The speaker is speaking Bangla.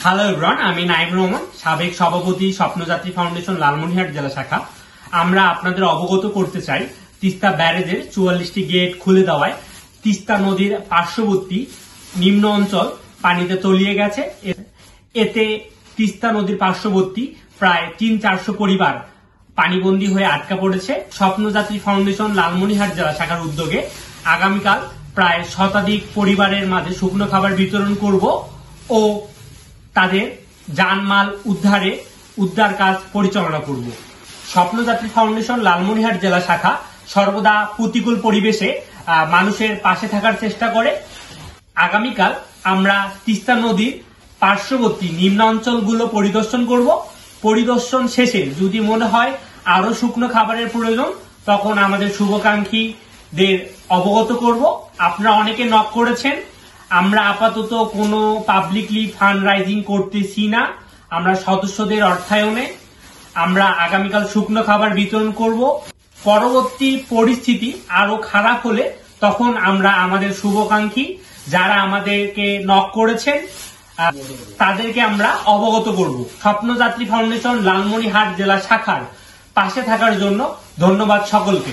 হ্যালো এভরিওয়ান, আমি নাইম রহমান, সাবেক সভাপতি স্বপ্নযাত্রী ফাউন্ডেশন লালমনিরহাট জেলা শাখা। আমরা আপনাদের অবগত করতে চাই তিস্তা ব্যারেজের 44টি গেট খুলে দেওয়ায় তিস্তা নদীর পার্শ্ববর্তী নিম্ন অঞ্চল পানিতে তলিয়ে গেছে। এতে তিস্তা নদীর পার্শ্ববর্তী প্রায় 300-400 পরিবার পানিবন্দী হয়ে আটকা পড়েছে। স্বপ্নযাত্রী ফাউন্ডেশন লালমনিরহাট জেলা শাখার উদ্যোগে আগামীকাল প্রায় শতাধিক পরিবারের মাঝে শুকনো খাবার বিতরণ করব ও তাদের জানমাল উদ্ধার কাজ পরিচালনা করব। স্বপ্নযাত্রী ফাউন্ডেশন লালমনিরহাট জেলা শাখা সর্বদা প্রতিকূল পরিবেশে মানুষের পাশে থাকার চেষ্টা করে। আগামীকাল আমরা তিস্তা নদীর পার্শ্ববর্তী নিম্নাঞ্চলগুলো পরিদর্শন করব। পরিদর্শন শেষে যদি মনে হয় আরো শুকনো খাবারের প্রয়োজন, তখন আমাদের শুভাকাঙ্ক্ষীদের অবগত করব। আপনারা অনেকে নক করেছেন, আমরা আপাতত কোনো পাবলিকলি ফান্ড রাইজিং করতেছি না। আমরা সদস্যদের অর্থায়নে আমরা আগামীকাল শুকনো খাবার বিতরণ করব। পরবর্তী পরিস্থিতি আরো খারাপ হলে তখন আমরা আমাদের শুভাকাঙ্ক্ষী যারা আমাদেরকে নক করেছেন তাদেরকে আমরা অবগত করব। স্বপ্নযাত্রী ফাউন্ডেশন লালমনিরহাট জেলা শাখার পাশে থাকার জন্য ধন্যবাদ সকলকে।